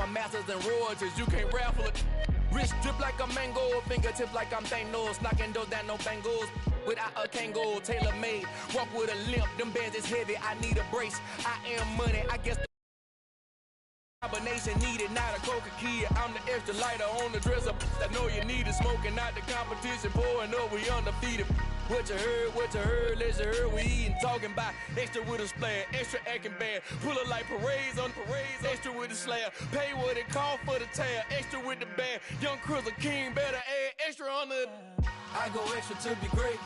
a master's in royalties. You can't raffle it. Wrist drip like a mango, fingertip like I'm Thanos, knocking those down, no bangles. Without a Kango, tailor-made, walk with a limp. Them bands is heavy, I need a brace. I am money, I guess the combination needed, not a coca key. I'm the extra lighter on the dresser. I know you need it, smoking out the competition, pouring up, we undefeated. What you heard, let's hear we eating, talking about extra with a splash, extra acting bad, pull it like parades on parades, extra with the slab, pay what it cost for the tab, extra with the band, young Cruiser King, better add extra on the. I go extra to be great,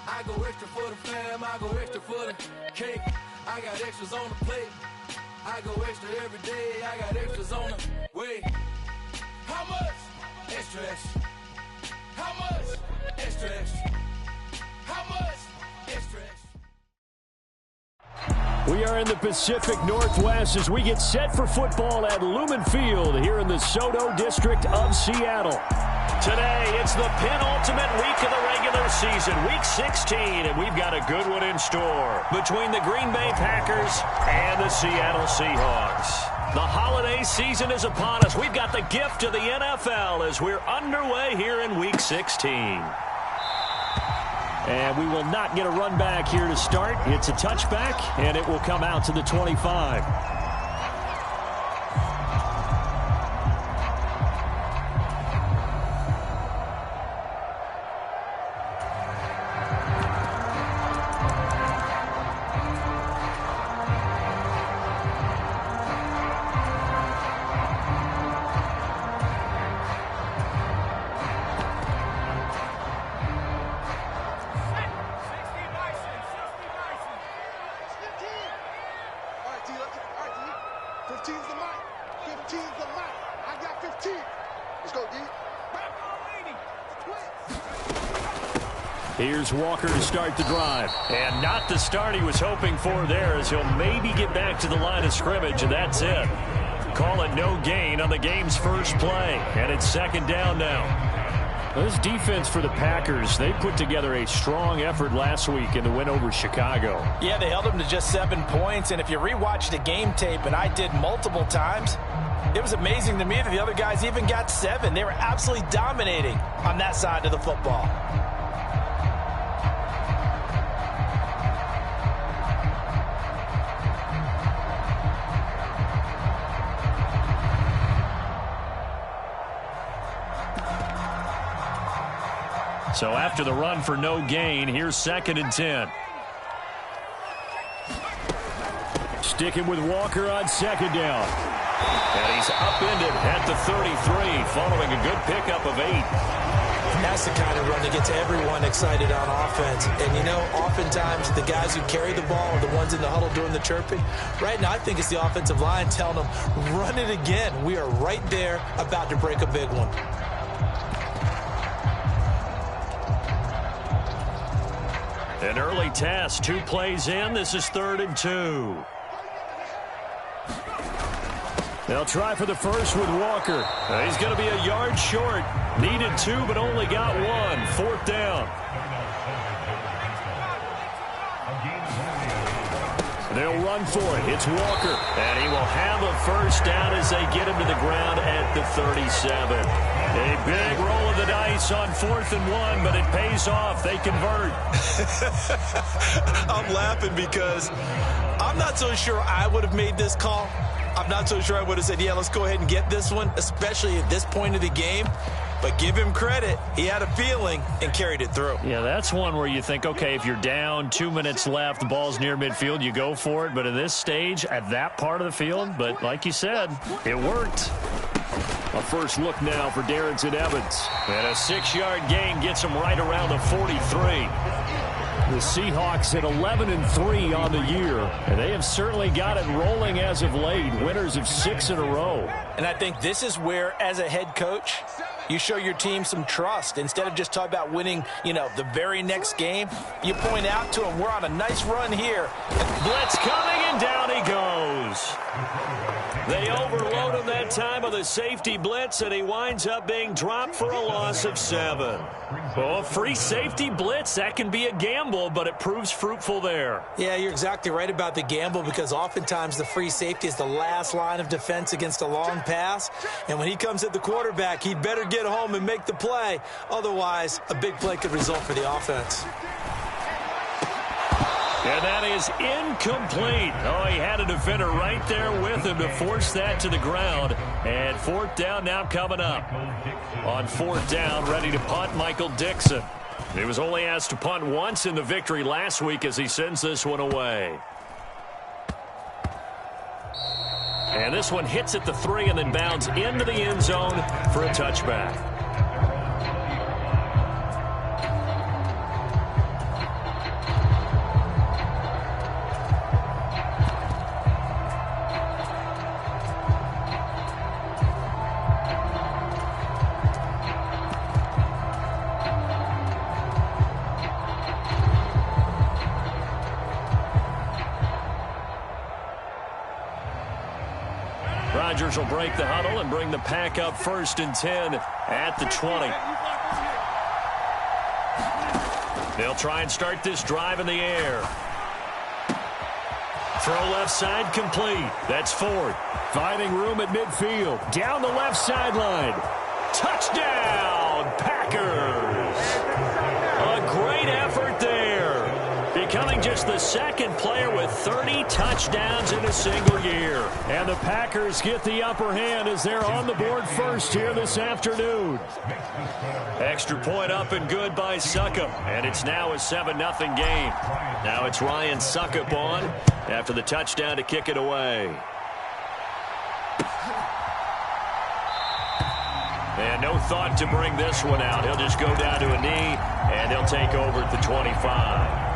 I go extra for the fam, I go extra for the cake, I got extras on the plate, I go extra every day, I got extras on the way. How much? Extra, extra. How much? Extra, extra. How much? Extra, extra. We are in the Pacific Northwest as we get set for football at Lumen Field here in the Soto District of Seattle. Today, it's the penultimate week of the regular season, week 16, and we've got a good one in store between the Green Bay Packers and the Seattle Seahawks. The holiday season is upon us. We've got the gift of the NFL as we're underway here in week 16. And we will not get a run back here to start. It's a touchback, and it will come out to the 25. Here's Walker to start the drive. And not the start he was hoping for there, as he'll maybe get back to the line of scrimmage, and that's it. Call it no gain on the game's first play. And it's second down now. This defense for the Packers, they put together a strong effort last week in the win over Chicago. Yeah, they held them to just 7 points. And if you rewatch the game tape, and I did multiple times, it was amazing to me that the other guys even got 7. They were absolutely dominating on that side of the football. So after the run for no gain, here's 2nd and 10. Sticking with Walker on 2nd down. And he's upended at the 33 following a good pickup of 8. That's the kind of run that gets everyone excited on offense. And, you know, oftentimes the guys who carry the ball are the ones in the huddle doing the chirping. Right now, I think it's the offensive line telling them, run it again. We are right there about to break a big one. An early test, 2 plays in. This is 3rd and 2. They'll try for the first with Walker. He's going to be a yard short. Needed 2, but only got 1. 4th down. They'll run for it. It's Walker. And he will have a first down as they get him to the ground at the 37. A big roll of the dice on 4th and 1, but it pays off. They convert. I'm laughing because I'm not so sure I would have made this call. I'm not so sure I would have said, yeah, let's go ahead and get this one, especially at this point of the game. But give him credit. He had a feeling and carried it through. Yeah, that's one where you think, okay, if you're down, 2 minutes left, the ball's near midfield, you go for it. But in this stage, at that part of the field, but like you said, it worked. A first look now for Darrington Evans. And a 6-yard gain gets him right around the 43. The Seahawks at 11-3 on the year, and they have certainly got it rolling as of late. Winners of 6 in a row. And I think this is where, as a head coach, you show your team some trust. Instead of just talking about winning, the very next game, you point out to them, we're on a nice run here. Blitz coming, and down he goes. They overload him that time with a safety blitz, and he winds up being dropped for a loss of 7. Well, a free safety blitz, that can be a gamble, but it proves fruitful there. Yeah, you're exactly right about the gamble, because oftentimes the free safety is the last line of defense against a long pass. And when he comes at the quarterback, he'd better get home and make the play. Otherwise, a big play could result for the offense. And that is incomplete. Oh, he had a defender right there with him to force that to the ground. And 4th down now coming up. On 4th down, ready to punt, Michael Dixon. He was only asked to punt once in the victory last week as he sends this one away. And this one hits at the 3 and then bounds into the end zone for a touchback. Rodgers will break the huddle and bring the pack up 1st and 10 at the 20. They'll try and start this drive in the air. Throw left side complete. That's 4th. Finding room at midfield. Down the left sideline. Touchdown, Packers. A great effort there. Becoming just the 2nd player with 30 touchdowns in a single year. And the Packers get the upper hand as they're on the board first here this afternoon. Extra point up and good by Succop. And it's now a 7-0 game. Now it's Ryan Succop on after the touchdown to kick it away. And no thought to bring this one out. He'll just go down to a knee, and he'll take over at the 25.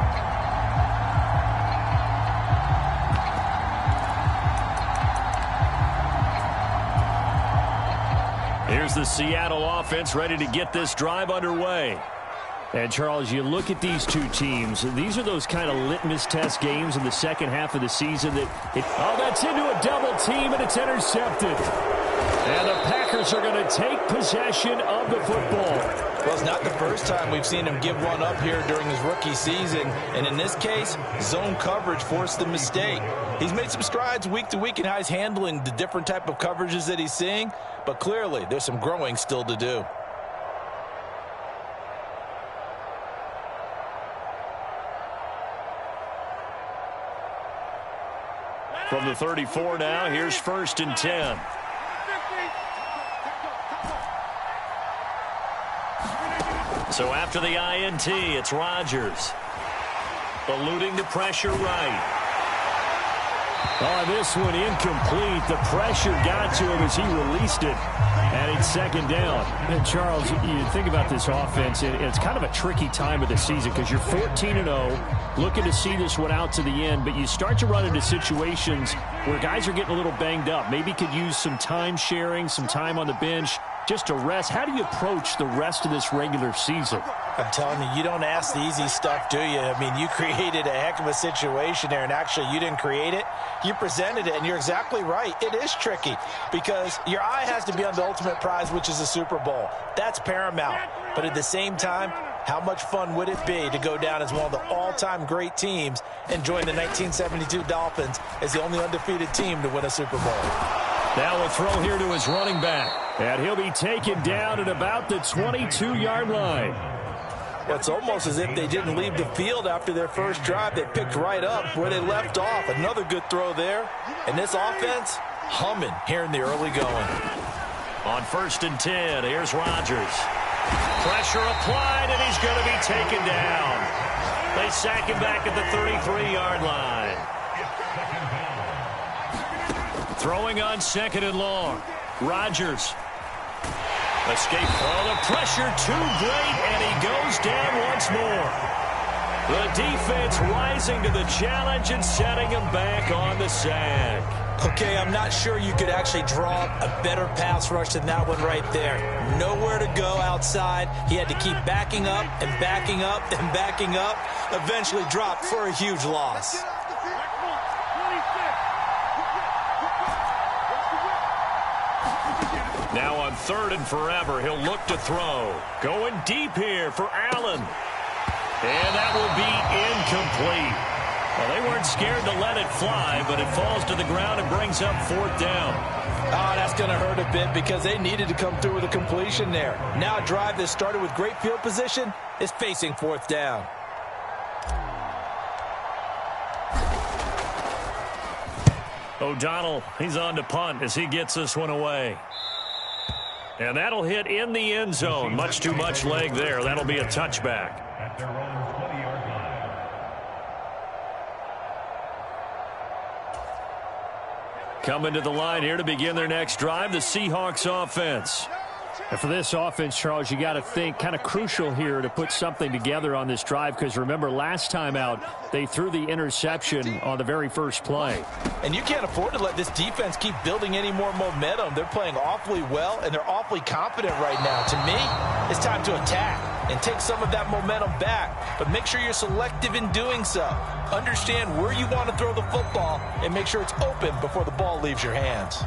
Here's the Seattle offense ready to get this drive underway. And, Charles, you look at these two teams, these are those kind of litmus test games in the second half of the season that's into a double team, and it's intercepted. And the Packers are going to take possession of the football. Well, it's not the first time we've seen him give one up here during his rookie season. And in this case, zone coverage forced the mistake. He's made some strides week to week in how he's handling the different type of coverages that he's seeing. But clearly, there's some growing still to do. From the 34 now, here's 1st and 10. So after the INT, it's Rodgers. Eluding the pressure right. Oh, this one incomplete. The pressure got to him as he released it. And it's 2nd down. And Charles, you think about this offense, it's kind of a tricky time of the season because you're 14-0, looking to see this one out to the end, but you start to run into situations where guys are getting a little banged up. Maybe could use some time sharing, some time on the bench just to rest. How do you approach the rest of this regular season? I'm telling you, you don't ask the easy stuff, do you? I mean, you created a heck of a situation there, and actually you didn't create it. You presented it, and you're exactly right. It is tricky because your eye has to be on the ultimate prize, which is the Super Bowl. That's paramount. But at the same time, how much fun would it be to go down as one of the all-time great teams and join the 1972 Dolphins as the only undefeated team to win a Super Bowl? Now a throw here to his running back. And he'll be taken down at about the 22-yard line. Well, it's almost as if they didn't leave the field after their first drive. They picked right up where they left off. Another good throw there. And this offense, humming here in the early going. On 1st and 10, here's Rodgers. Pressure applied, and he's going to be taken down. They sack him back at the 33-yard line. Throwing on 2nd and long. Rodgers. Escape. Oh, the pressure too great, and he goes down once more. The defense rising to the challenge and setting him back on the sack. Okay, I'm not sure you could actually draw a better pass rush than that one right there. Nowhere to go outside. He had to keep backing up and backing up and backing up. Eventually dropped for a huge loss. Now on 3rd and forever, he'll look to throw. Going deep here for Allen. And that will be incomplete. Well, they weren't scared to let it fly, but it falls to the ground and brings up 4th down. Oh, that's going to hurt a bit because they needed to come through with a completion there. Now a drive that started with great field position is facing 4th down. O'Donnell, he's on to punt as he gets this one away. And that'll hit in the end zone. Much too much leg there. That'll be a touchback. At their own 20-yard line. Coming to the line here to begin their next drive, the Seahawks offense. And for this offense, Charles, you got to think kind of crucial here to put something together on this drive, because remember last time out they threw the interception on the very first play. And you can't afford to let this defense keep building any more momentum. They're playing awfully well, and they're awfully confident right now. To me, it's time to attack and take some of that momentum back, but make sure you're selective in doing so. Understand where you want to throw the football and make sure it's open before the ball leaves your hands.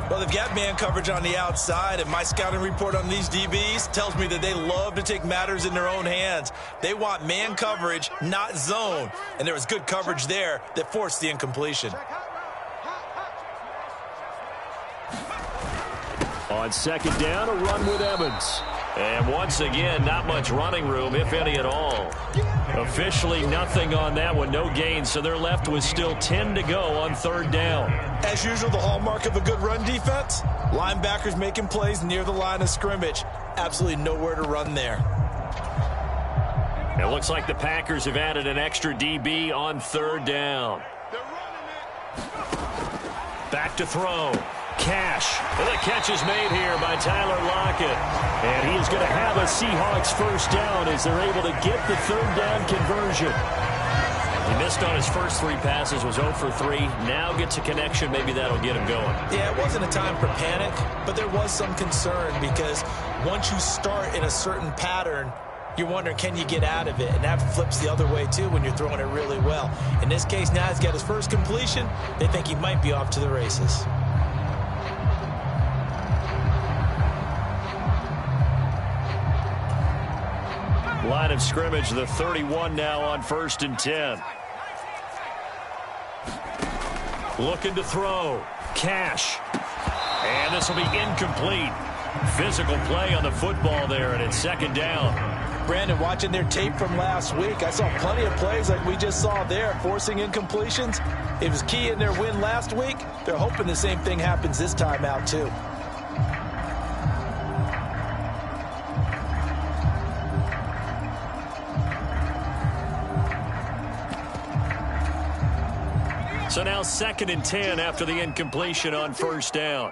Well, they've got man coverage on the outside, and my scouting report on these DBs tells me that they love to take matters in their own hands. They want man coverage, not zone, and there was good coverage there that forced the incompletion. On 2nd down, a run with Evans. And once again, not much running room, if any at all. Officially nothing on that one, no gain, so they're left with still 10 to go on 3rd down. As usual, the hallmark of a good run defense, linebackers making plays near the line of scrimmage. Absolutely nowhere to run there. It looks like the Packers have added an extra DB on 3rd down. Back to throw. Cash. And the catch is made here by Tyler Lockett. And he is going to have a Seahawks 1st down as they're able to get the 3rd down conversion. He missed on his first 3 passes, was 0 for 3. Now gets a connection. Maybe that'll get him going. Yeah, it wasn't a time for panic, but there was some concern because once you start in a certain pattern, you're wondering, can you get out of it? And that flips the other way, too, when you're throwing it really well. In this case, now he's got his first completion. They think he might be off to the races. Line of scrimmage, the 31 now on 1st and 10. Looking to throw. Cash. And this will be incomplete. Physical play on the football there, and it's 2nd down. Brandon, watching their tape from last week, I saw plenty of plays like we just saw there, forcing incompletions. It was key in their win last week. They're hoping the same thing happens this time out, too. So now 2nd and 10 after the incompletion on 1st down.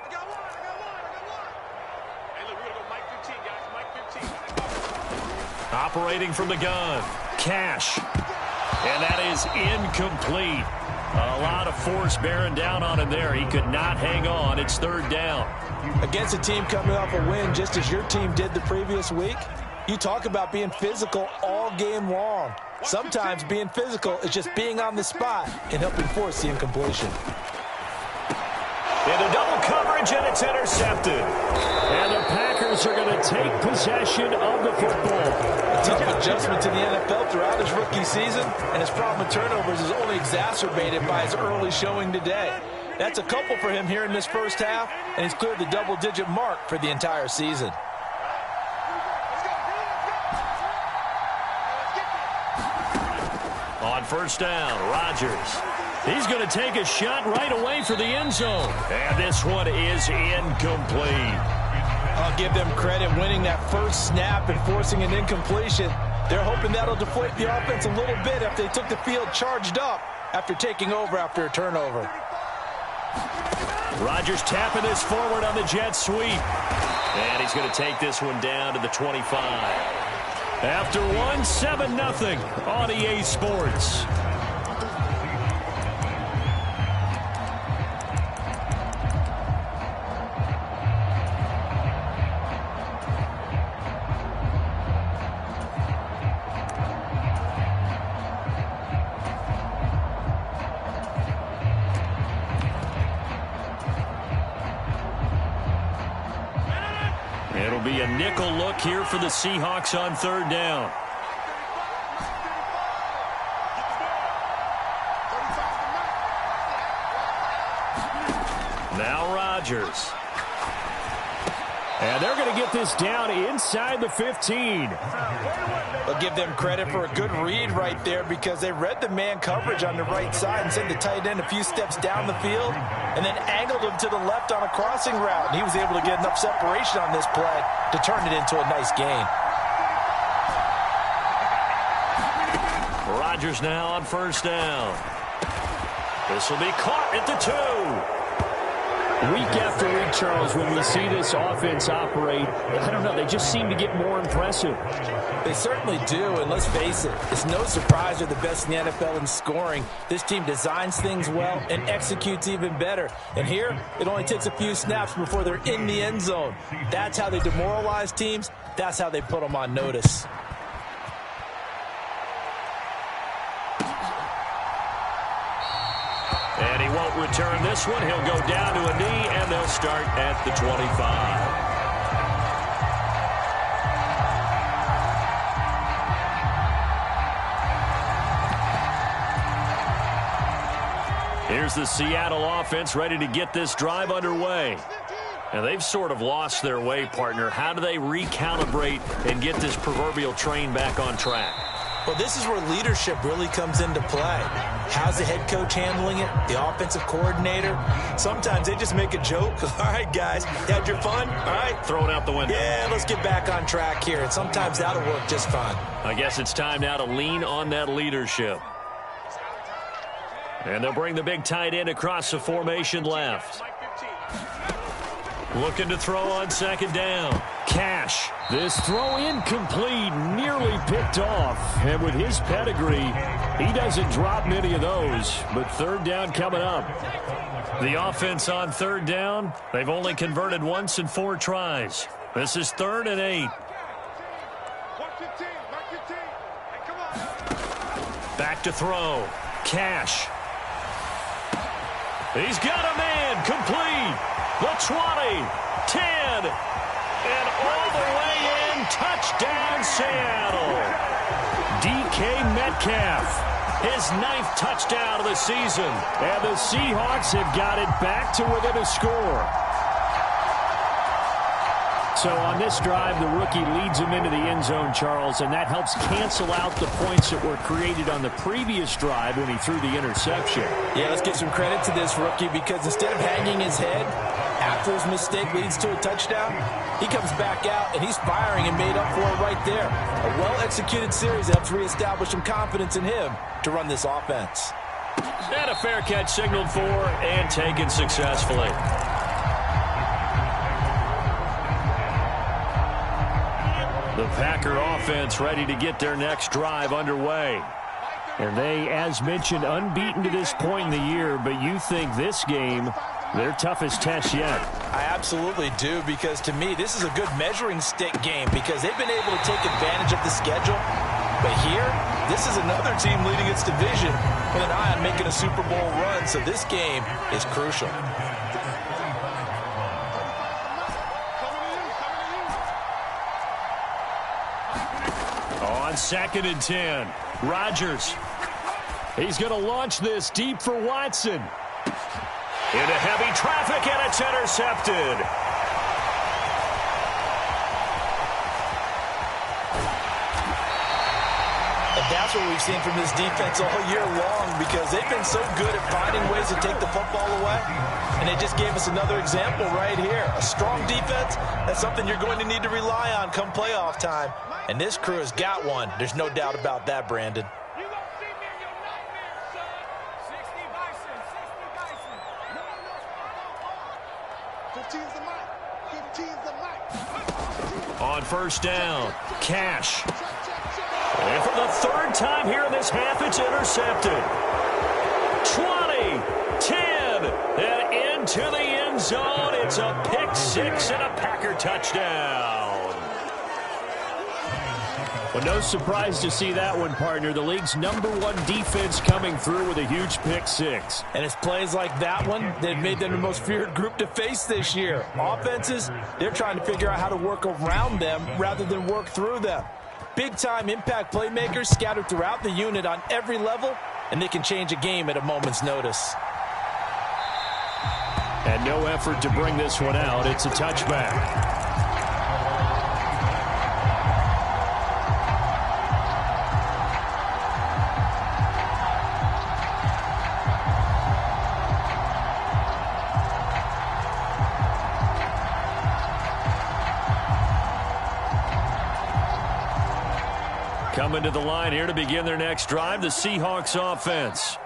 Operating from the gun. Cash. And that is incomplete. A lot of force bearing down on him there. He could not hang on. It's 3rd down. Against a team coming off a win just as your team did the previous week, you talk about being physical all game long. Sometimes being physical is just being on the spot and helping force the incompletion. Into double coverage, and it's intercepted. And the Packers are going to take possession of the football. A tough adjustment to the NFL throughout his rookie season, and his problem with turnovers is only exacerbated by his early showing today. That's a couple for him here in this first half, and he's cleared the double-digit mark for the entire season. On 1st down, Rodgers. He's going to take a shot right away for the end zone. And this one is incomplete. I'll give them credit winning that first snap and forcing an incompletion. They're hoping that'll deflate the offense a little bit after they took the field charged up after taking over after a turnover. Rodgers tapping this forward on the jet sweep. And he's going to take this one down to the 25. After 7-0 on EA Sports. It'll be a nickel look here for the Seahawks on third down. Now Rodgers. And they're going to get this down inside the 15. I'll give them credit for a good read right there because they read the man coverage on the right side and sent the tight end a few steps down the field and then angled him to the left on a crossing route. And he was able to get enough separation on this play to turn it into a nice gain. Rodgers now on first down. This will be caught at the 2. Week after week, Charles, when we see this offense operate, I don't know, they just seem to get more impressive. They certainly do, and let's face it, it's no surprise they're the best in the NFL in scoring. This team designs things well and executes even better. And here, it only takes a few snaps before they're in the end zone. That's how they demoralize teams. That's how they put them on notice. And he won't return this one. He'll go down to a knee, and they'll start at the 25. Here's the Seattle offense ready to get this drive underway. And they've sort of lost their way, partner. How do they recalibrate and get this proverbial train back on track? Well, this is where leadership really comes into play. How's the head coach handling it? The offensive coordinator? Sometimes they just make a joke. All right, guys, you had your fun? All right. Throw it out the window. Yeah, let's get back on track here. And sometimes that'll work just fine. I guess it's time now to lean on that leadership. And they'll bring the big tight end across the formation left. Looking to throw on second down. Cash. This throw incomplete, nearly picked off. And with his pedigree, he doesn't drop many of those. But third down coming up. The offense on third down, they've only converted once in 4 tries. This is 3rd and 8. Back to throw. Cash. He's got a man. Complete. The 20, 10, and all the way in. Touchdown, Seattle. DK Metcalf, his 9th touchdown of the season. And the Seahawks have got it back to within a score. So on this drive, the rookie leads him into the end zone, Charles, and that helps cancel out the points that were created on the previous drive when he threw the interception. Yeah, let's give some credit to this rookie because instead of hanging his head after his mistake leads to a touchdown, he comes back out and he's firing and made up for it right there. A well-executed series helps reestablish some confidence in him to run this offense. And a fair catch signaled for and taken successfully. The Packer offense ready to get their next drive underway. And they, as mentioned, unbeaten to this point in the year, but you think this game, their toughest test yet. I absolutely do, because to me, this is a good measuring stick game because they've been able to take advantage of the schedule. But here, this is another team leading its division with an eye on making a Super Bowl run, so this game is crucial. On 2nd and 10, Rodgers. He's going to launch this deep for Watson. Into heavy traffic, and it's intercepted. And that's what we've seen from this defense all year long because they've been so good at finding ways to take the football away. And they just gave us another example right here. A strong defense, that's something you're going to need to rely on come playoff time. And this crew has got one. There's no doubt about that, Brandon. On first down, Cash. And for the 3rd time here in this half, it's intercepted. 20, 10, and into the end zone. It's a pick 6 and a Packer touchdown. Well, no surprise to see that one, partner. The league's #1 defense coming through with a huge pick six. And it's plays like that one that made them the most feared group to face this year. Offenses, they're trying to figure out how to work around them rather than work through them. Big-time impact playmakers scattered throughout the unit on every level, and they can change a game at a moment's notice. And no effort to bring this one out. It's a touchback. Coming to the line here to begin their next drive, the Seahawks offense.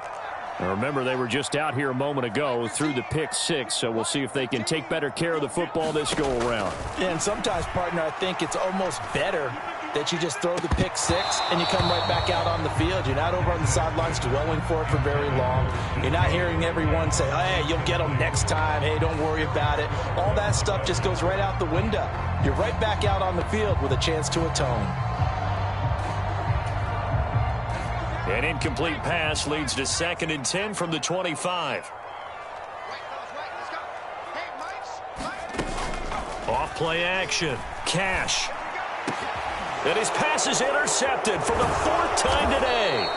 Now remember, they were just out here a moment ago through the pick six, so we'll see if they can take better care of the football this go-around. Yeah, and sometimes, partner, I think it's almost better that you just throw the pick six and you come right back out on the field. You're not over on the sidelines dwelling for it for very long. You're not hearing everyone say, hey, you'll get them next time. Hey, don't worry about it. All that stuff just goes right out the window. You're right back out on the field with a chance to atone. An incomplete pass leads to 2nd and 10 from the 25. Off play action. Cash. And his pass is intercepted for the 4th time today.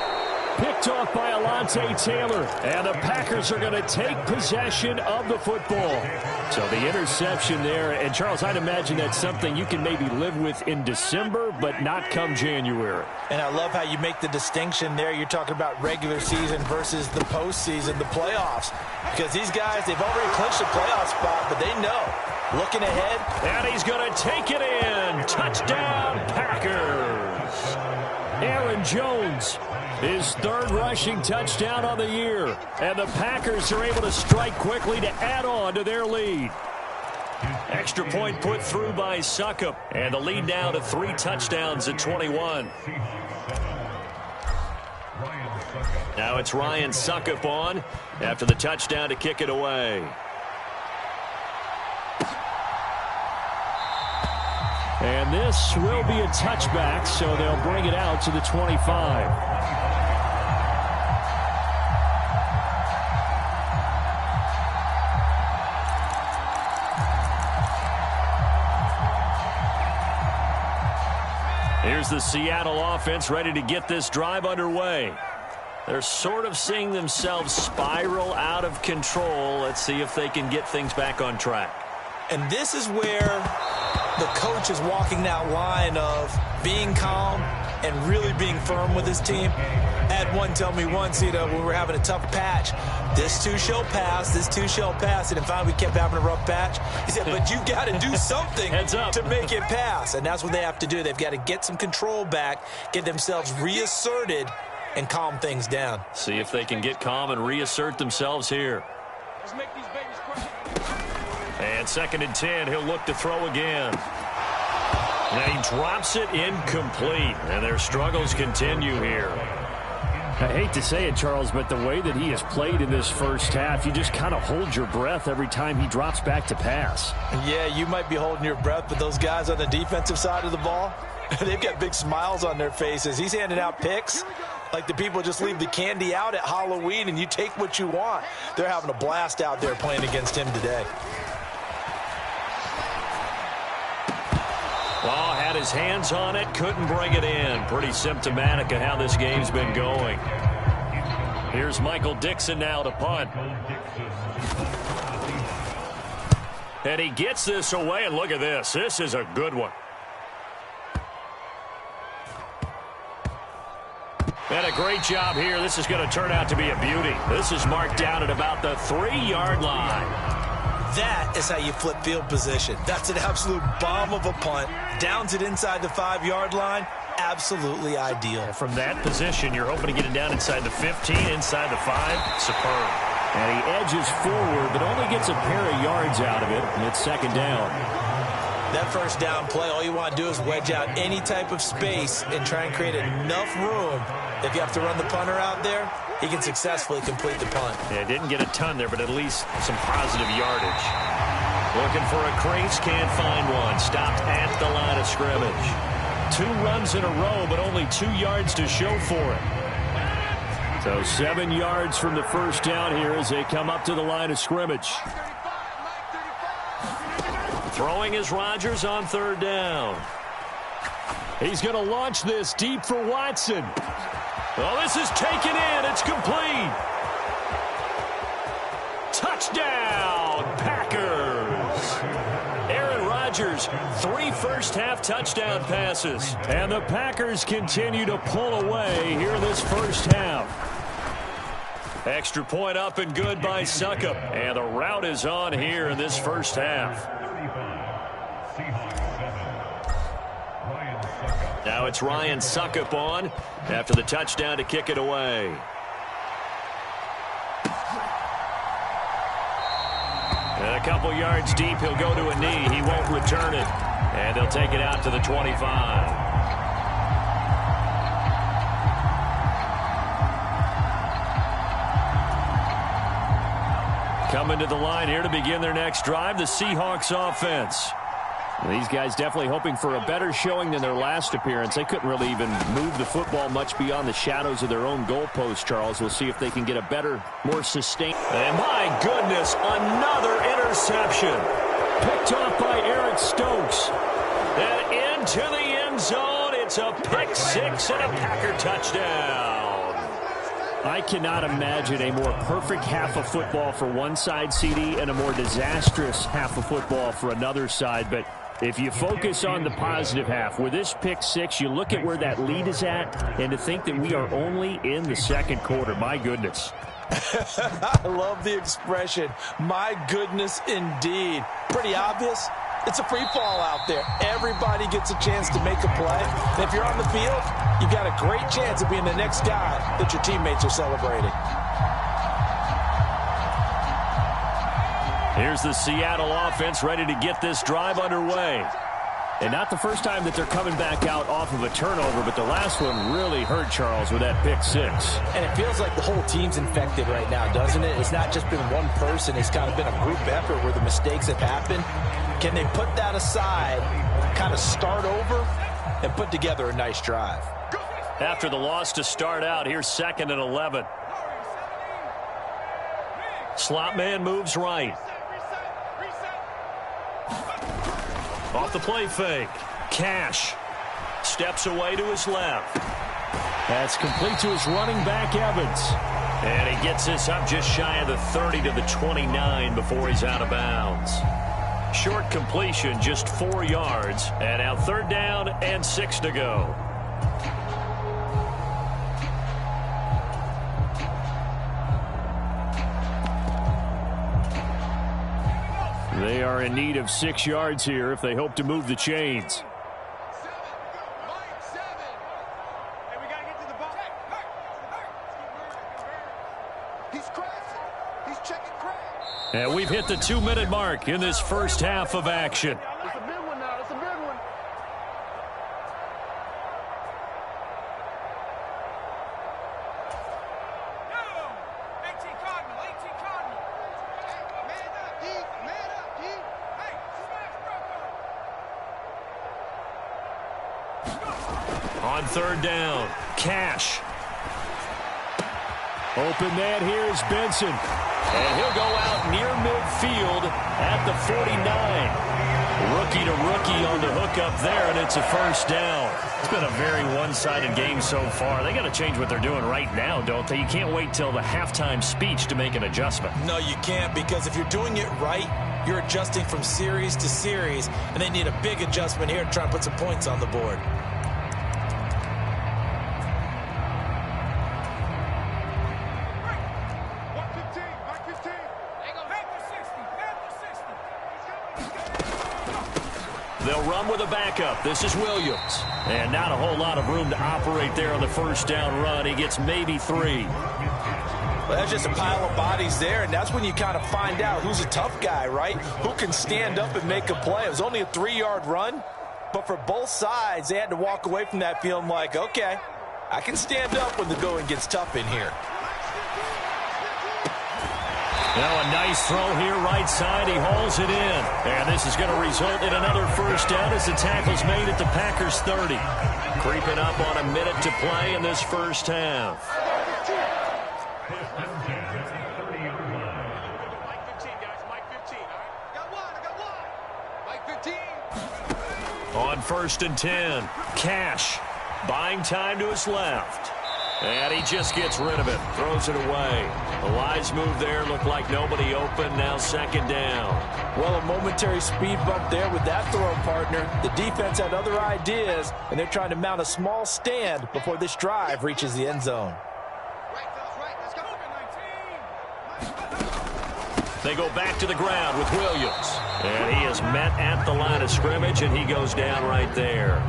Picked off by Alontae Taylor. And the Packers are going to take possession of the football. So the interception there. And, Charles, I'd imagine that's something you can maybe live with in December, but not come January. And I love how you make the distinction there. You're talking about regular season versus the postseason, the playoffs. Because these guys, they've already clinched a playoff spot, but they know. Looking ahead. And he's going to take it in. Touchdown, Packers. Aaron Jones, his 3rd rushing touchdown on the year. And the Packers are able to strike quickly to add on to their lead. Extra point put through by Succop. And the lead now to 3 touchdowns at 21. Now it's Ryan Succop on after the touchdown to kick it away. And this will be a touchback, so they'll bring it out to the 25. Here's the Seattle offense ready to get this drive underway. They're sort of seeing themselves spiral out of control. Let's see if they can get things back on track. And this is where the coach is walking that line of being calm and really being firm with his team. I had one tell me once, when we were having a tough patch, this too shall pass, this too shall pass. And finally we kept having a rough patch. He said, but you got to do something to make it pass. And that's what they have to do. They've got to get some control back, get themselves reasserted, and calm things down. See if they can get calm and reassert themselves here. Let's make these babies cry. And 2nd and 10, he'll look to throw again. Now he drops it incomplete, and their struggles continue here. I hate to say it, Charles, but the way that he has played in this first half, you just kind of hold your breath every time he drops back to pass. Yeah, you might be holding your breath, but those guys on the defensive side of the ball, they've got big smiles on their faces. He's handing out picks like the people just leave the candy out at Halloween and you take what you want. They're having a blast out there playing against him today. Oh, had his hands on it, couldn't bring it in. Pretty symptomatic of how this game's been going. Here's Michael Dixon now to punt. And he gets this away, and look at this. This is a good one. And a great job here. This is going to turn out to be a beauty. This is marked down at about the 3-yard line. That is how you flip field position. That's an absolute bomb of a punt. Downs it inside the 5-yard line. Absolutely ideal. From that position, you're hoping to get it down inside the 15, inside the 5. Superb. And he edges forward, but only gets a pair of yards out of it, and it's 2nd down. That first down play, all you want to do is wedge out any type of space and try and create enough room. If you have to run the punter out there, he can successfully complete the punt. Yeah, didn't get a ton there, but at least some positive yardage. Looking for a crease, can't find one. Stopped at the line of scrimmage. 2 runs in a row, but only 2 yards to show for it. So 7 yards from the first down here as they come up to the line of scrimmage. Throwing is Rodgers on 3rd down. He's going to launch this deep for Watson. Oh, this is taken in. It's complete. Touchdown, Packers. Aaron Rodgers, 3 first-half touchdown passes. And the Packers continue to pull away here in this first half. Extra point up and good by Succop. And the rout is on here in this first half. Now it's Ryan Succop on after the touchdown to kick it away. And a couple yards deep, he'll go to a knee. He won't return it. And they'll take it out to the 25. Coming to the line here to begin their next drive, the Seahawks offense. These guys definitely hoping for a better showing than their last appearance. They couldn't really even move the football much beyond the shadows of their own goalpost, Charles. We'll see if they can get a better, more sustained. And my goodness, another interception. Picked off by Eric Stokes. And into the end zone. It's a pick 6 and a Packer touchdown. I cannot imagine a more perfect half of football for one side, CD, and a more disastrous half of football for another side. But if you focus on the positive half, with this pick 6, you look at where that lead is at, and to think that we are only in the second quarter, my goodness. I love the expression, my goodness indeed. Pretty obvious. It's a free fall out there. Everybody gets a chance to make a play. And if you're on the field, you've got a great chance of being the next guy that your teammates are celebrating. Here's the Seattle offense ready to get this drive underway. And not the first time that they're coming back out off of a turnover, but the last one really hurt Charles with that pick 6. And it feels like the whole team's infected right now, doesn't it? It's not just been one person. It's kind of been a group effort where the mistakes have happened. Can they put that aside, kind of start over, and put together a nice drive? After the loss to start out, here's 2nd and 11. Slot man moves right. Off the play fake. Cash steps away to his left. That's complete to his running back, Evans. And he gets this up just shy of the 30 to the 29 before he's out of bounds. Short completion, just 4 yards. And now 3rd down and 6 to go. They are in need of 6 yards here if they hope to move the chains. And we've hit the 2-minute mark in this first half of action. It's a big one now. It's a big one. On 3rd down, Cash. Open man here is Benson. And he'll go out near midfield at the 49. Rookie to rookie on the hook up there, and it's a first down. It's been a very one-sided game so far. They got to change what they're doing right now, don't they? You can't wait till the halftime speech to make an adjustment. No, you can't, because if you're doing it right, you're adjusting from series to series, and they need a big adjustment here to try and put some points on the board. They'll run with a backup. This is Williams. And not a whole lot of room to operate there on the first down run. He gets maybe 3. Well, that's just a pile of bodies there, and that's when you kind of find out who's a tough guy, right? Who can stand up and make a play. It was only a 3-yard run, but for both sides, they had to walk away from that feeling like, okay, I can stand up when the going gets tough in here. Now a nice throw here right side. He hauls it in. And this is going to result in another first down as the tackle's made at the Packers 30. Creeping up on a minute to play in this first half. On 1st and 10, Cash buying time to his left. And he just gets rid of it, throws it away. The Lions move there, look like nobody open, now 2nd down. Well, a momentary speed bump there with that throw, partner. The defense had other ideas, and they're trying to mount a small stand before this drive reaches the end zone. They go back to the ground with Williams. And he is met at the line of scrimmage, and he goes down right there.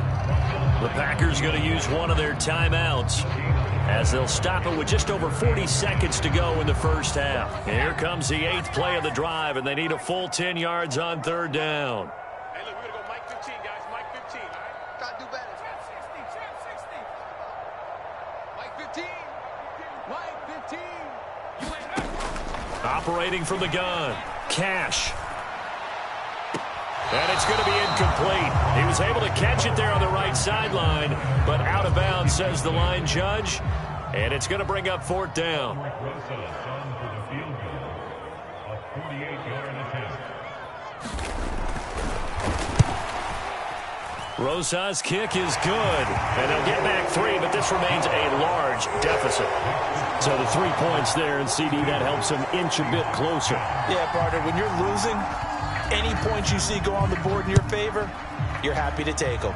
The Packers going to use one of their timeouts as they'll stop it with just over 40 seconds to go in the first half. Here comes the 8th play of the drive, and they need a full 10 yards on 3rd down. Hey, look, we're going to go Mike 15, guys. Mike 15, all right? Try to do better. Trap 60. Mike 15. Mike 15. Operating from the gun, Cash. And it's going to be incomplete. He was able to catch it there on the right sideline, but out of bounds, says the line judge. And it's going to bring up 4th down. Rosa's kick is good. And they'll get back 3, but this remains a large deficit. So the 3 points there, and CD, that helps them inch a bit closer. Yeah, partner, when you're losing, any points you see go on the board in your favor, you're happy to take them.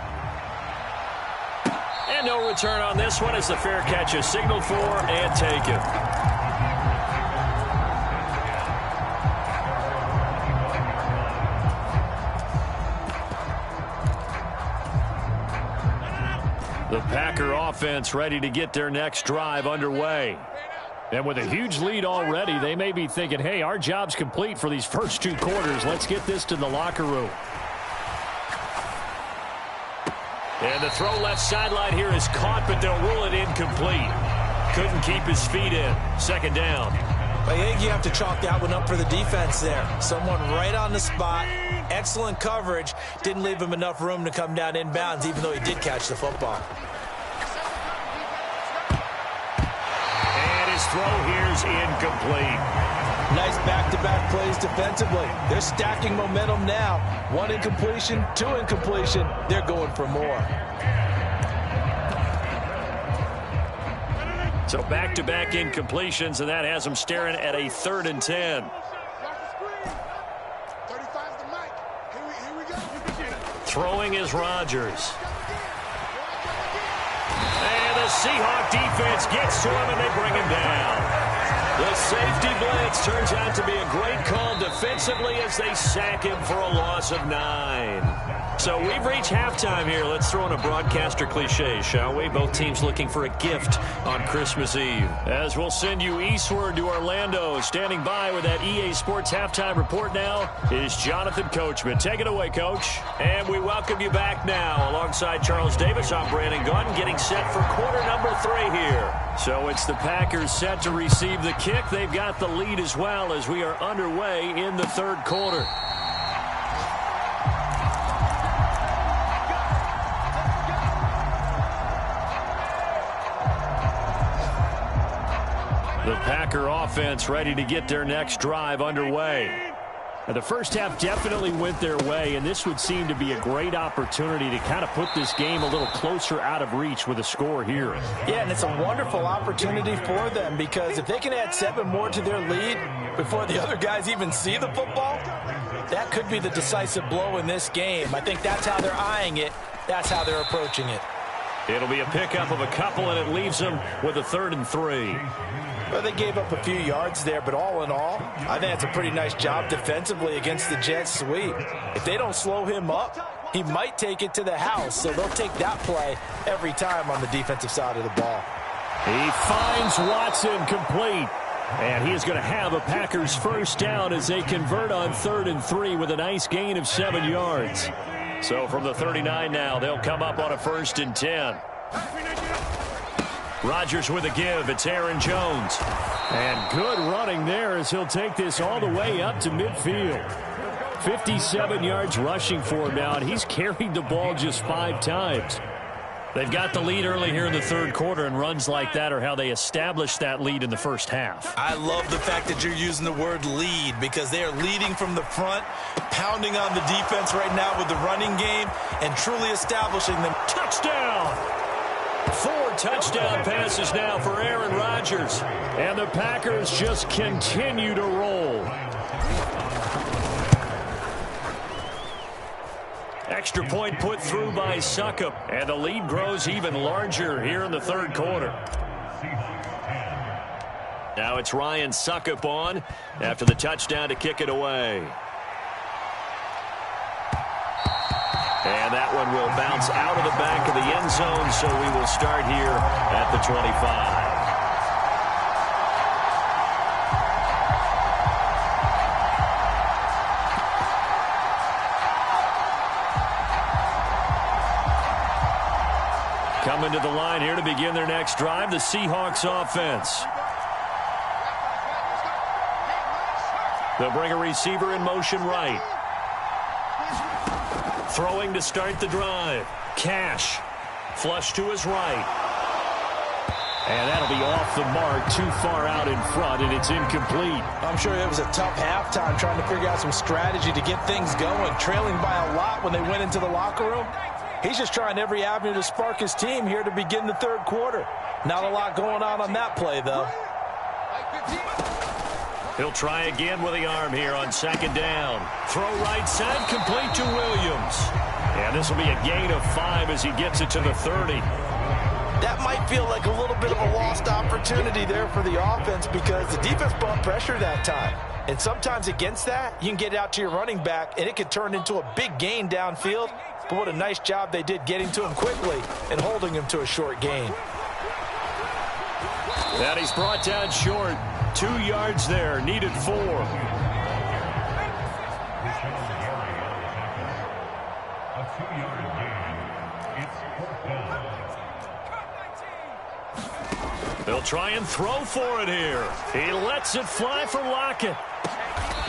And no return on this one as the fair catch is signaled for and taken. The Packer offense ready to get their next drive underway. And with a huge lead already, they may be thinking, hey, our job's complete for these first 2 quarters. Let's get this to the locker room. And the throw left sideline here is caught, but they'll rule it incomplete. Couldn't keep his feet in. 2nd down. I think you have to chalk that one up for the defense there. Someone right on the spot. Excellent coverage. Didn't leave him enough room to come down inbounds, even though he did catch the football. His throw here's incomplete. Nice back-to-back plays defensively. They're stacking momentum now. 1 incompletion, 2 incompletion. They're going for more. So back-to-back incompletions, and that has them staring at a 3rd and 10. 35's the mic. Here we go. Throwing is Rodgers. And the Seahawks defense gets to him, and they bring him down. The safety blitz turns out to be a great call defensively as they sack him for a loss of 9. So we've reached halftime here. Let's throw in a broadcaster cliche, shall we? Both teams looking for a gift on Christmas Eve. As we'll send you eastward to Orlando. Standing by with that EA Sports halftime report now is Jonathan Coachman. Take it away, Coach. And we welcome you back now. Alongside Charles Davis, I'm Brandon Gunn, getting set for quarter number 3 here. So it's the Packers set to receive the kick. They've got the lead as well as we are underway in the 3rd quarter. The Packer offense ready to get their next drive underway. Now, the first half definitely went their way, and this would seem to be a great opportunity to kind of put this game a little closer out of reach with a score here. Yeah, and it's a wonderful opportunity for them because if they can add 7 more to their lead before the other guys even see the football, that could be the decisive blow in this game. I think that's how they're eyeing it. That's how they're approaching it. It'll be a pickup of a couple, and it leaves them with a 3rd and 3. Well, they gave up a few yards there, but all in all, I think it's a pretty nice job defensively against the Jets sweep. If they don't slow him up, he might take it to the house, so they'll take that play every time on the defensive side of the ball. He finds Watson complete, and he is going to have a Packers first down as they convert on 3rd and 3 with a nice gain of 7 yards. So from the 39 now, they'll come up on a 1st and 10. Rodgers with a give. It's Aaron Jones. And good running there as he'll take this all the way up to midfield. 57 yards rushing for him now, and he's carried the ball just 5 times. They've got the lead early here in the third quarter, and runs like that are how they established that lead in the first half. I love the fact that you're using the word lead because they are leading from the front, pounding on the defense right now with the running game, and truly establishing them. Touchdown! 4 touchdown passes now for Aaron Rodgers. And the Packers just continue to roll. Extra point put through by Succop, and the lead grows even larger here in the third quarter. Now it's Ryan Succop on after the touchdown to kick it away. And that one will bounce out of the back of the end zone, so we will start here at the 25. Coming to the line here to begin their next drive, the Seahawks offense. They'll bring a receiver in motion right. Throwing to start the drive. Cash. Flush to his right. And that'll be off the mark, too far out in front, and it's incomplete. I'm sure it was a tough halftime trying to figure out some strategy to get things going, trailing by a lot when they went into the locker room. He's just trying every avenue to spark his team here to begin the third quarter. Not a lot going on that play, though. He'll try again with the arm here on second down. Throw right side, complete to Williams. And this will be a gain of 5 as he gets it to the 30. That might feel like a little bit of a lost opportunity there for the offense because the defense brought pressure that time. And sometimes against that, you can get out to your running back, and it could turn into a big gain downfield. But what a nice job they did getting to him quickly and holding him to a short gain. And he's brought down short. 2 yards there, needed 4. They'll try and throw for it here. He lets it fly for Lockett.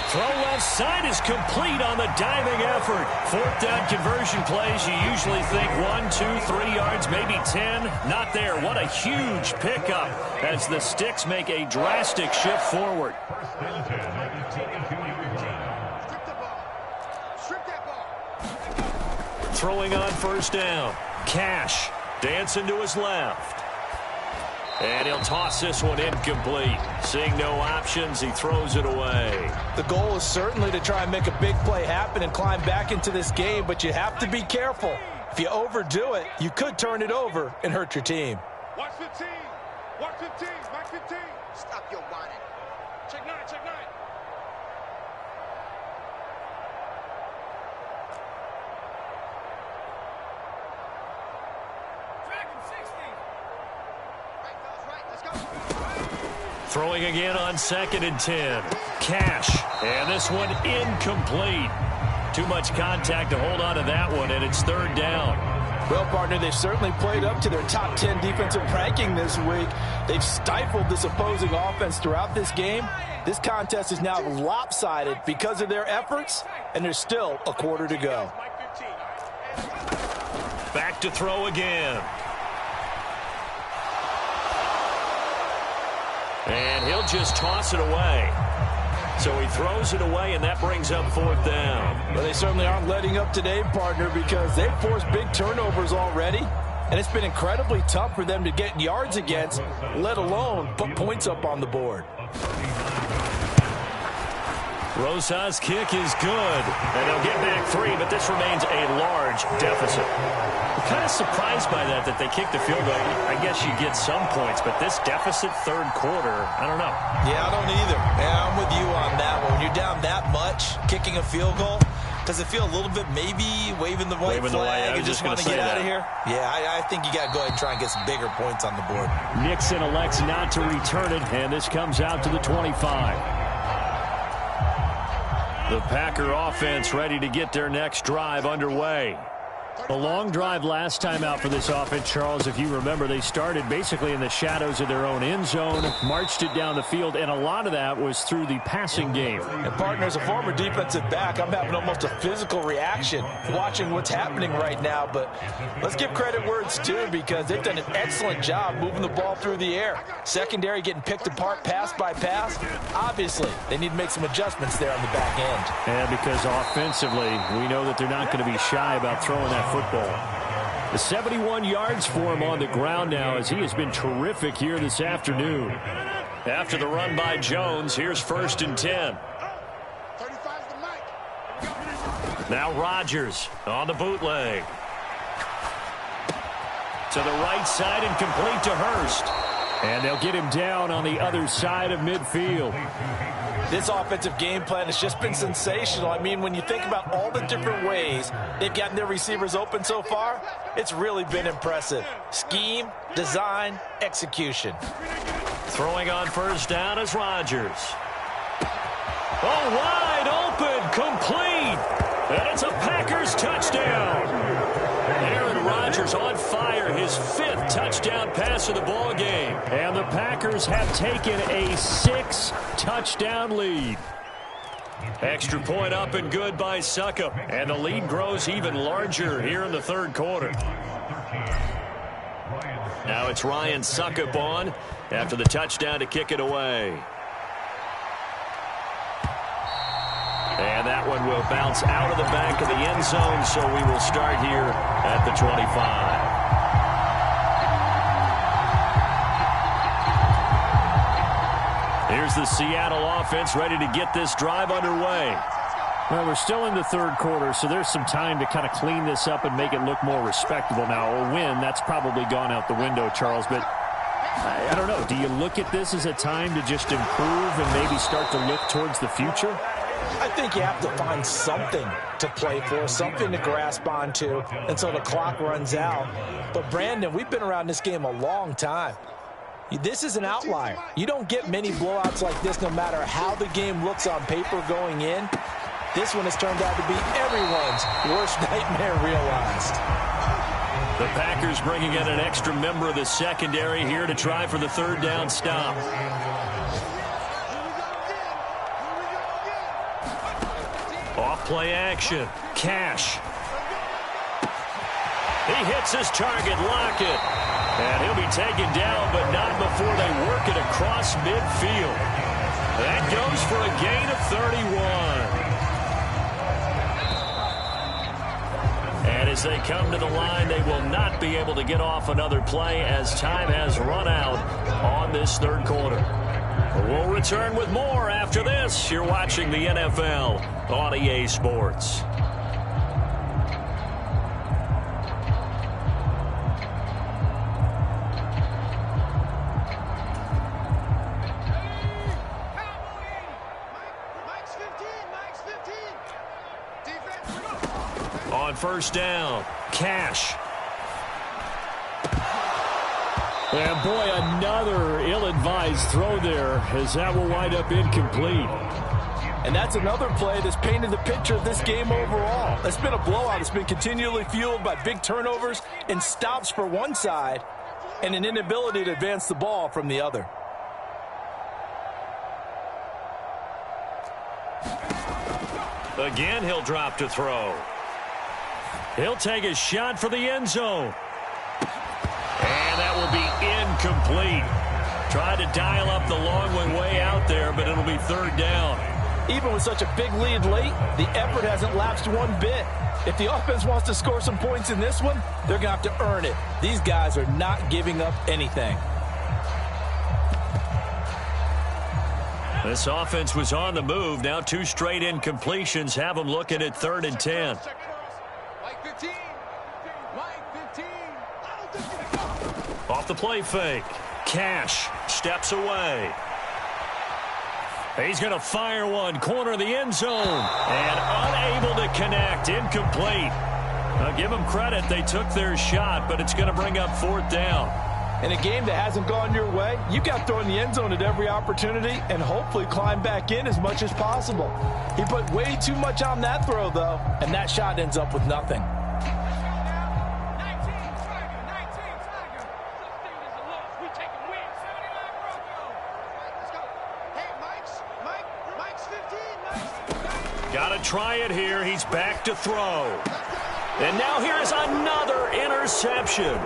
Throw left side is complete on the diving effort. 4th down conversion plays, you usually think 1, 2, 3 yards, maybe 10. Not there. What a huge pickup as the Sticks make a drastic shift forward. Throwing on first down. Cash dancing to his left. And he'll toss this one incomplete. Seeing no options, he throws it away. The goal is certainly to try and make a big play happen and climb back into this game, but you have to be careful. If you overdo it, you could turn it over and hurt your team. Watch 15. Watch 15. Back 15. Stop your whining. Check 9. Check 9. Throwing again on 2nd and 10. Cash. And this one incomplete. Too much contact to hold on to that one, and it's 3rd down. Well, partner, they've certainly played up to their top 10 defensive ranking this week. They've stifled this opposing offense throughout this game. This contest is now lopsided because of their efforts, and there's still a quarter to go. Back to throw again. And he'll just toss it away. So he throws it away, and that brings up 4th down. Well, they certainly aren't letting up today, partner, because they've forced big turnovers already. And it's been incredibly tough for them to get yards against, let alone put points up on the board. Rosas' kick is good. And they'll get back 3, but this remains a large deficit. I'm kind of surprised by that they kicked the field goal. I guess you get some points, but this deficit 3rd quarter, I don't know. Yeah, I don't either. Yeah, I'm with you on that one. When you're down that much, kicking a field goal, does it feel a little bit maybe waving the white flag and just want to get out of here? Yeah, I think you got to go ahead and try and get some bigger points on the board. Nixon elects not to return it, and this comes out to the 25. The Packer offense ready to get their next drive underway. A long drive last time out for this offense, Charles. If you remember, they started basically in the shadows of their own end zone, marched it down the field, and a lot of that was through the passing game. And partner, as a former defensive back, I'm having almost a physical reaction watching what's happening right now. But let's give credit where it's due, because they've done an excellent job moving the ball through the air. Secondary getting picked apart pass by pass. Obviously, they need to make some adjustments there on the back end. And because offensively, we know that they're not going to be shy about throwing that football. The 71 yards for him on the ground now, as he has been terrific here this afternoon. After the run by Jones, here's 1st and 10. Now Rodgers on the bootleg. To the right side and complete to Hurst. And they'll get him down on the other side of midfield. This offensive game plan has just been sensational. I mean, when you think about all the different ways they've gotten their receivers open so far, it's really been impressive. Scheme, design, execution. Throwing on 1st down is Rodgers. Oh, wide open, complete. And it's a Packers touchdown. Aaron Rodgers on fire, his 5th touchdown pass of the ball game. And the Packers have taken a 6-touchdown lead. Extra point up and good by Succop. And the lead grows even larger here in the 3rd quarter. Now it's Ryan Succop on after the touchdown to kick it away. And that one will bounce out of the back of the end zone, so we will start here at the 25. Here's the Seattle offense ready to get this drive underway. Well, we're still in the 3rd quarter, so there's some time to kind of clean this up and make it look more respectable. Now, a win, that's probably gone out the window, Charles, but I don't know. Do you look at this as a time to just improve and maybe start to look towards the future? I think you have to find something to play for, something to grasp onto until the clock runs out. But, Brandon, we've been around this game a long time. This is an outlier. You don't get many blowouts like this no matter how the game looks on paper going in. This one has turned out to be everyone's worst nightmare realized. The Packers bringing in an extra member of the secondary here to try for the 3rd down stop. Off play action. Cash. He hits his target, Lockett. And he'll be taken down, but not before they work it across midfield. That goes for a gain of 31. And as they come to the line, they will not be able to get off another play as time has run out on this 3rd quarter. We'll return with more after this. You're watching the NFL on EA Sports. On 1st down, Cash. And boy, another ill-advised throw there, as that will wind up incomplete. And that's another play that's painted the picture of this game overall. It's been a blowout. It's been continually fueled by big turnovers and stops for one side and an inability to advance the ball from the other. Again, he'll drop to throw. He'll take a shot for the end zone. And that will be incomplete. Tried to dial up the long one way out there, but it'll be 3rd down. Even with such a big lead late, the effort hasn't lapsed one bit. If the offense wants to score some points in this one, they're going to have to earn it. These guys are not giving up anything. This offense was on the move. Now 2 straight incompletions have them looking at 3rd and 10. Off the play fake. Cash steps away. He's going to fire one. Corner of the end zone. And unable to connect. Incomplete. Now give them credit. They took their shot, but it's going to bring up 4th down. In a game that hasn't gone your way, you got to throw in the end zone at every opportunity and hopefully climb back in as much as possible. He put way too much on that throw, though, and that shot ends up with nothing. try it here. He's back to throw. And now here's another interception.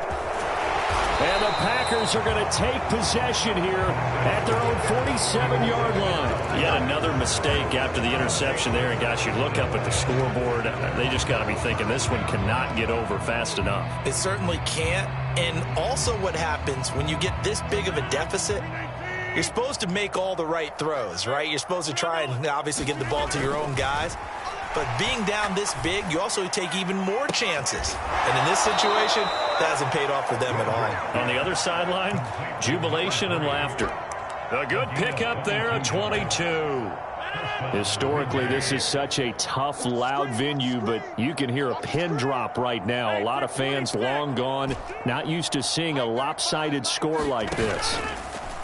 And the Packers are going to take possession here at their own 47-yard line. Yet another mistake after the interception there. And, gosh, you look up at the scoreboard. They just got to be thinking this one cannot get over fast enough. It certainly can't. And also what happens when you get this big of a deficit, you're supposed to make all the right throws, right? You're supposed to try and obviously get the ball to your own guys. But being down this big, you also take even more chances. And in this situation, that hasn't paid off for them at all. On the other sideline, jubilation and laughter. A good pickup there, a 22. Historically, this is such a tough, loud venue, but you can hear a pin drop right now. A lot of fans long gone, not used to seeing a lopsided score like this.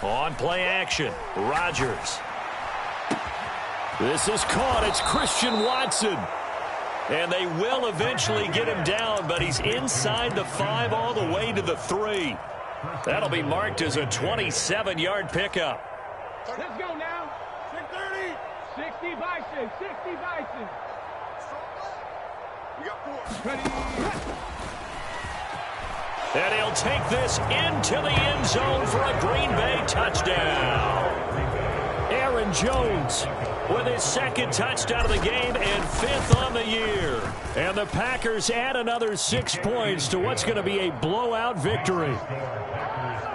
On play action, Rodgers. This is caught. It's Christian Watson. And they will eventually get him down, but he's inside the 5 all the way to the 3. That'll be marked as a 27-yard pickup. Let's go now. 630. 60 Bison. 60 Bison. We got 4. Ready. And he'll take this into the end zone for a Green Bay touchdown. Aaron Jones with his second touchdown of the game and 5th on the year. And the Packers add another 6 points to what's going to be a blowout victory.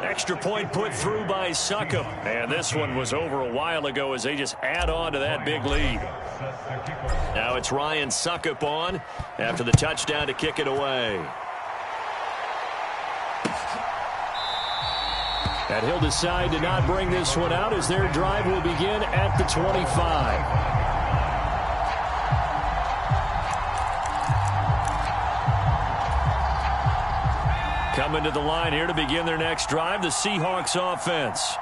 Extra point put through by Succop. And this one was over a while ago as they just add on to that big lead. Now it's Ryan Succop on after the touchdown to kick it away. And he'll decide to not bring this one out as their drive will begin at the 25. Coming to the line here to begin their next drive, the Seahawks offense.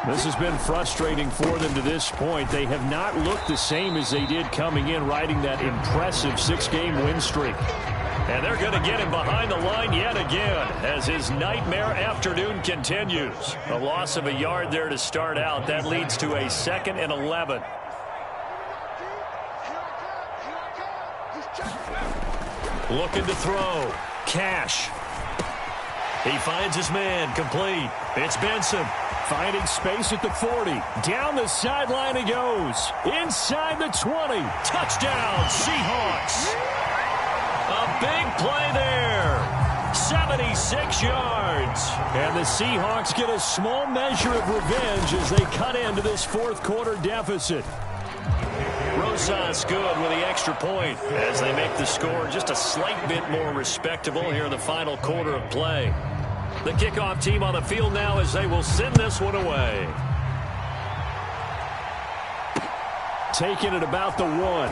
This has been frustrating for them to this point. They have not looked the same as they did coming in, riding that impressive 6-game win streak. And they're going to get him behind the line yet again as his nightmare afternoon continues. A loss of a yard there to start out. That leads to a 2nd and 11. Looking to throw. Cash. He finds his man. Complete. It's Benson. Finding space at the 40. Down the sideline he goes. Inside the 20. Touchdown, Seahawks. A big play there. 76 yards. And the Seahawks get a small measure of revenge as they cut into this 4th quarter deficit. Rosas good with the extra point as they make the score just a slight bit more respectable here in the final quarter of play. The kickoff team on the field now as they will send this one away. Taking it about the 1.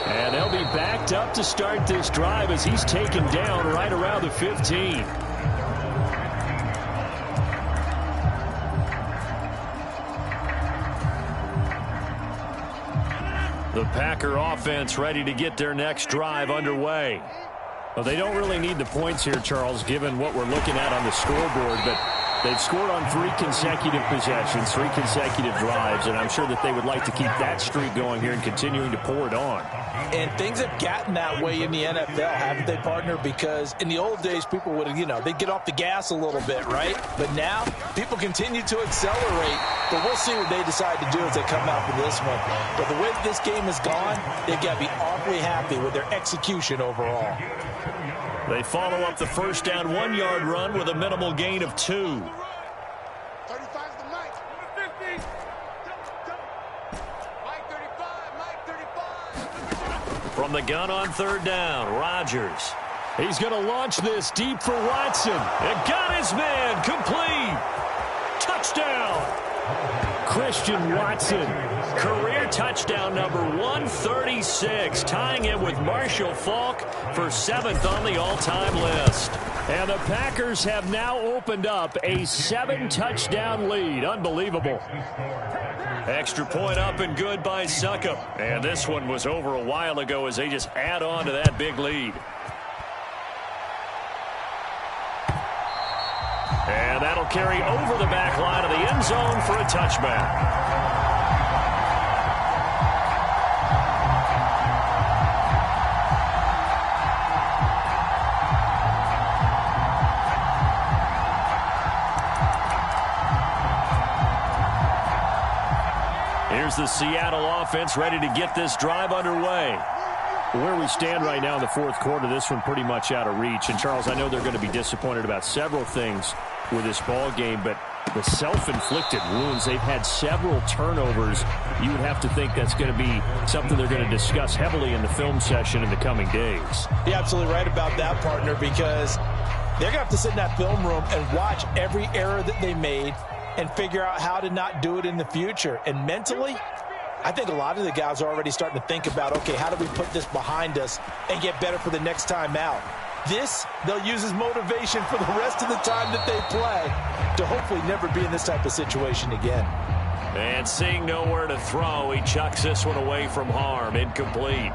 And they'll be backed up to start this drive as he's taken down right around the 15. The Packer offense ready to get their next drive underway. Well, they don't really need the points here, Charles, given what we're looking at on the scoreboard, but they've scored on 3 consecutive possessions, 3 consecutive drives, and I'm sure that they would like to keep that streak going here and continuing to pour it on. And things have gotten that way in the NFL, haven't they, partner? Because in the old days, people would, they'd get off the gas a little bit, right? But now, people continue to accelerate. But we'll see what they decide to do as they come out for this one. But the way this game has gone, they've got to be awfully happy with their execution overall. They follow up the first down 1-yard run with a minimal gain of 2. 35 to Mike. 50. Mike 35. Mike 35. From the gun on 3rd down, Rodgers. He's going to launch this deep for Watson. And got his man complete. Touchdown. Christian Watson. Career touchdown number 136, tying him with Marshall Faulk for 7th on the all-time list. And the Packers have now opened up a 7-touchdown lead. Unbelievable. Extra point up and good by Succop. And this one was over a while ago as they just add on to that big lead. And that'll carry over the back line of the end zone for a touchback. the Seattle offense ready to get this drive underway. Where we stand right now in the fourth quarter, this one pretty much out of reach. And, Charles, I know they're going to be disappointed about several things with this ball game, but the self-inflicted wounds, they've had several turnovers. You would have to think that's going to be something they're going to discuss heavily in the film session in the coming days. You're absolutely right about that, partner, because they're going to have to sit in that film room and watch every error that they made and figure out how to not do it in the future. And mentally, I think a lot of the guys are already starting to think about, okay, how do we put this behind us and get better for the next time out? This, they'll use as motivation for the rest of the time that they play to hopefully never be in this type of situation again. And seeing nowhere to throw, he chucks this one away from harm. Incomplete.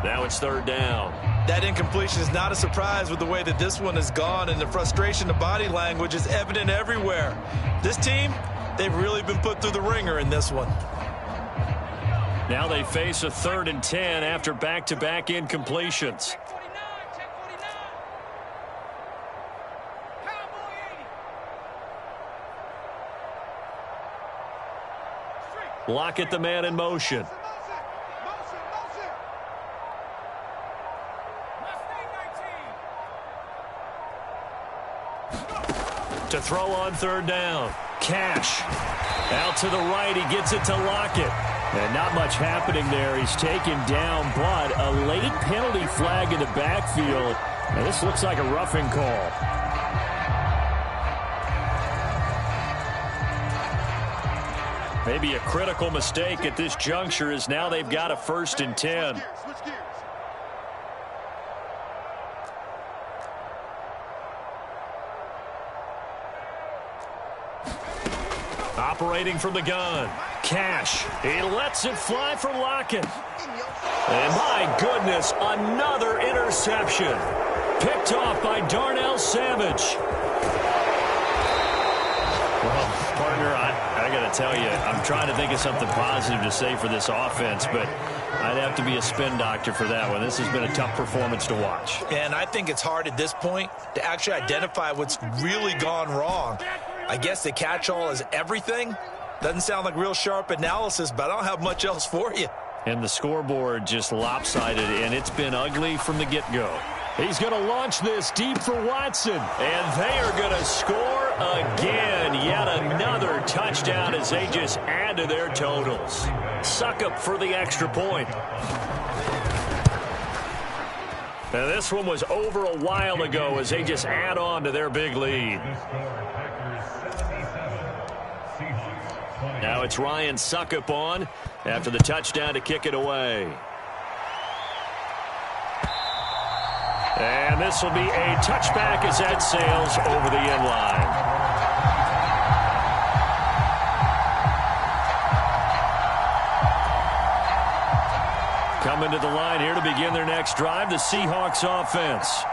Now it's third down. That incompletion is not a surprise with the way that this one has gone, and the frustration, the body language is evident everywhere. This team, they've really been put through the ringer in this one. Now they face a 3rd and 10 after back-to-back incompletions. Lockett, the man in motion. To throw on third down. Cash. Out to the right. He gets it to Lockett. And not much happening there. He's taken down, but a late penalty flag in the backfield. And this looks like a roughing call. Maybe a critical mistake at this juncture, as now they've got a 1st and 10. Operating from the gun. Cash. He lets it fly from Lockett. And my goodness, another interception. Picked off by Darnell Savage. Well, partner, I got to tell you, I'm trying to think of something positive to say for this offense, but I'd have to be a spin doctor for that one. This has been a tough performance to watch. And I think it's hard at this point to actually identify what's really gone wrong. I guess the catch-all is everything. Doesn't sound like real sharp analysis, but I don't have much else for you. And the scoreboard just lopsided, and it's been ugly from the get-go. He's going to launch this deep for Watson, and they are going to score again. Yet another touchdown as they just add to their totals. Suckup for the extra point. Now this one was over a while ago as they just add on to their big lead. Now it's Ryan Suckup on after the touchdown to kick it away. And this will be a touchback as that sails over the end line. Coming to the line here to begin their next drive, the Seahawks offense.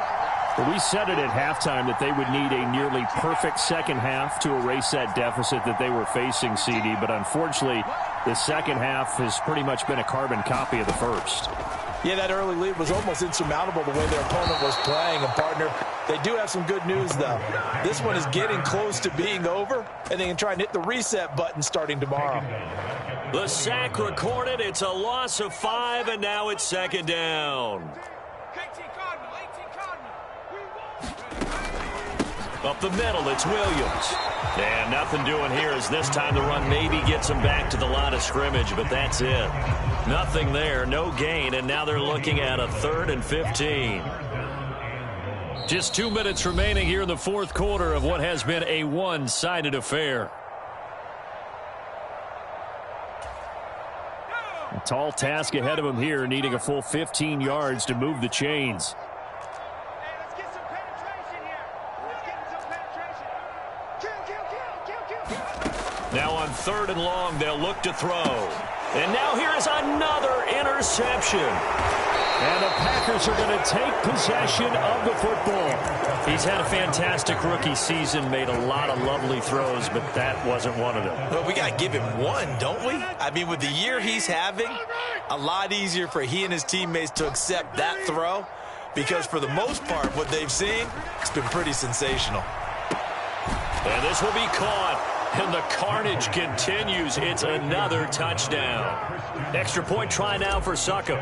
Well, we said it at halftime that they would need a nearly perfect second half to erase that deficit that they were facing, CD. But unfortunately, the second half has pretty much been a carbon copy of the first. Yeah, that early lead was almost insurmountable the way their opponent was playing. And, partner, they do have some good news, though. This one is getting close to being over, and they can try and hit the reset button starting tomorrow. The sack recorded. It's a loss of 5, and now it's second down. Up the middle, it's Williams. And nothing doing here as this time the run maybe gets them back to the line of scrimmage, but that's it. Nothing there, no gain, and now they're looking at a 3rd and 15. Just 2 minutes remaining here in the fourth quarter of what has been a one-sided affair. A tall task ahead of him here, needing a full 15 yards to move the chains. Now on 3rd and long, they'll look to throw. And now here is another interception. And the Packers are going to take possession of the football. He's had a fantastic rookie season, made a lot of lovely throws, but that wasn't one of them. Well, we got to give him one, don't we? I mean, with the year he's having, a lot easier for he and his teammates to accept that throw, because for the most part, what they've seen, it's been pretty sensational. And this will be caught. And the carnage continues. It's another touchdown. Extra point try now for Succop.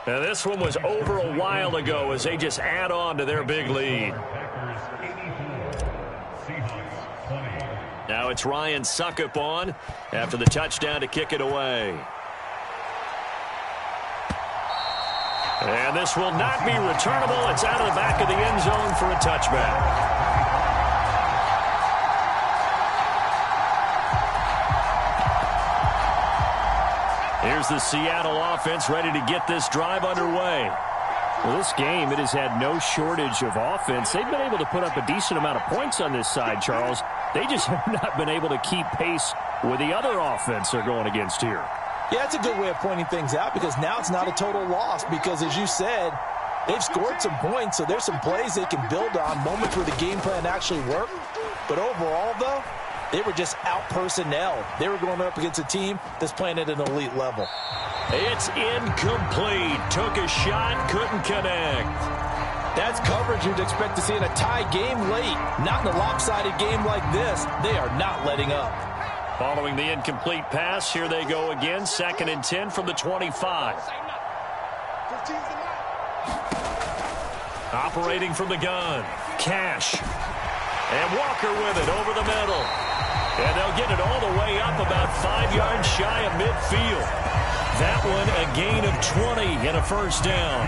Now this one was over a while ago as they just add on to their big lead. Now it's Ryan Succop on after the touchdown to kick it away. And this will not be returnable. It's out of the back of the end zone for a touchback. Here's the Seattle offense ready to get this drive underway. Well, this game, it has had no shortage of offense. They've been able to put up a decent amount of points on this side, Charles. They just have not been able to keep pace with the other offense they're going against here. Yeah, it's a good way of pointing things out because now it's not a total loss because, as you said, they've scored some points, so there's some plays they can build on, moments where the game plan actually worked. But overall, though, they were just out-personnel. They were going up against a team that's playing at an elite level. It's incomplete. Took a shot, couldn't connect. That's coverage you'd expect to see in a tie game late. Not in a lopsided game like this. They are not letting up. Following the incomplete pass, here they go again. 2nd and 10 from the 25. Operating from the gun. Cash. And Walker with it over the middle. And they'll get it all the way up about 5 yards shy of midfield. That one a gain of 20 and a first down.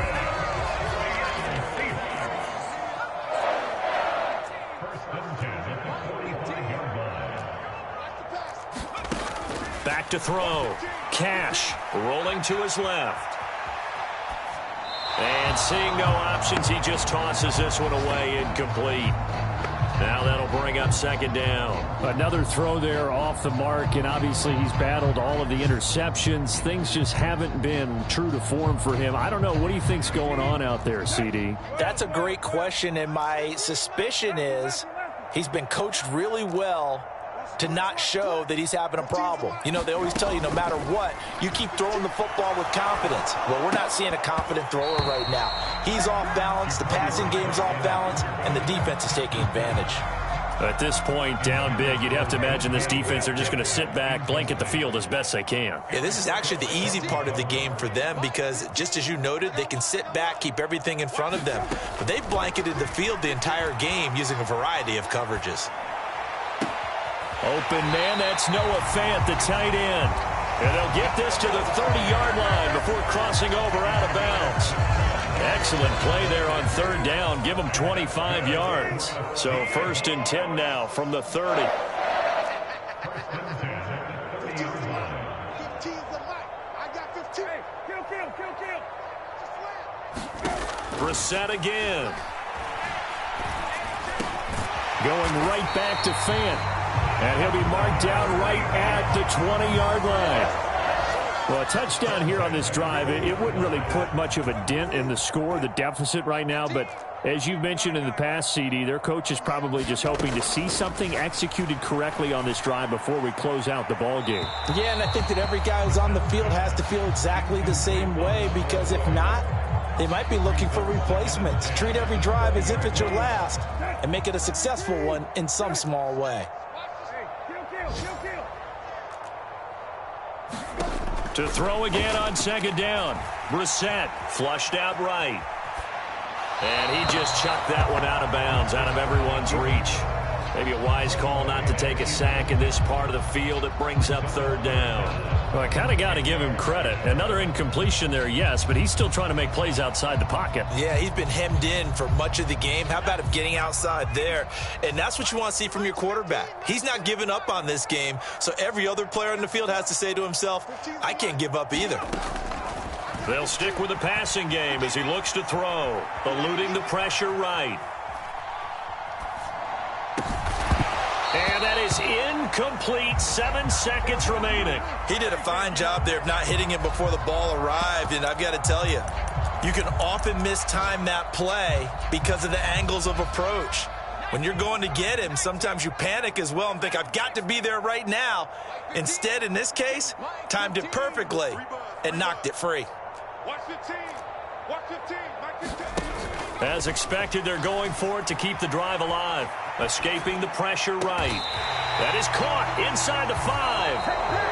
Back to throw. Cash rolling to his left. And seeing no options, he just tosses this one away, incomplete. Now that'll bring up 2nd down. Another throw there off the mark, and obviously he's battled all of the interceptions. Things just haven't been true to form for him. I don't know. What do you think's going on out there, CD? That's a great question, and my suspicion is he's been coached really well to not show that he's having a problem. You know, they always tell you no matter what, you keep throwing the football with confidence. Well, we're not seeing a confident thrower right now. He's off balance, the passing game's off balance, and the defense is taking advantage. At this point, down big, you'd have to imagine this defense, they're just going to sit back, blanket the field as best they can. Yeah, this is actually the easy part of the game for them because, just as you noted, they can sit back, keep everything in front of them. But they've blanketed the field the entire game using a variety of coverages. Open man, that's Noah Fant, the tight end. And they'll get this to the 30-yard line before crossing over out of bounds. Excellent play there on 3rd down. Give them 25 yards. So 1st and 10 now from the 30. Brissett again. Going right back to Fant. And he'll be marked down right at the 20-yard line. Well, a touchdown here on this drive, it wouldn't really put much of a dent in the score, the deficit right now. But as you've mentioned in the past, CD, their coach is probably just hoping to see something executed correctly on this drive before we close out the ball game. Yeah, and I think that every guy who's on the field has to feel exactly the same way because if not, they might be looking for replacements. Treat every drive as if it's your last and make it a successful one in some small way. To throw again on 2nd down. Brissett flushed out right. And he just chucked that one out of bounds, out of everyone's reach. Maybe a wise call not to take a sack in this part of the field. It brings up 3rd down. Well, I kind of got to give him credit. Another incompletion there, yes, but he's still trying to make plays outside the pocket. Yeah, he's been hemmed in for much of the game. How about him getting outside there? And that's what you want to see from your quarterback. He's not giving up on this game, so every other player on the field has to say to himself, I can't give up either. They'll stick with the passing game as he looks to throw, eluding the pressure right. And that is incomplete. 7 seconds remaining. He did a fine job there of not hitting him before the ball arrived, and I've got to tell you, you can often mistime that play because of the angles of approach. When you're going to get him, sometimes you panic as well and think, I've got to be there right now. Instead, in this case, timed it perfectly and knocked it free. Watch the team. Watch the team. As expected, they're going for it to keep the drive alive. Escaping the pressure right. That is caught inside the 5.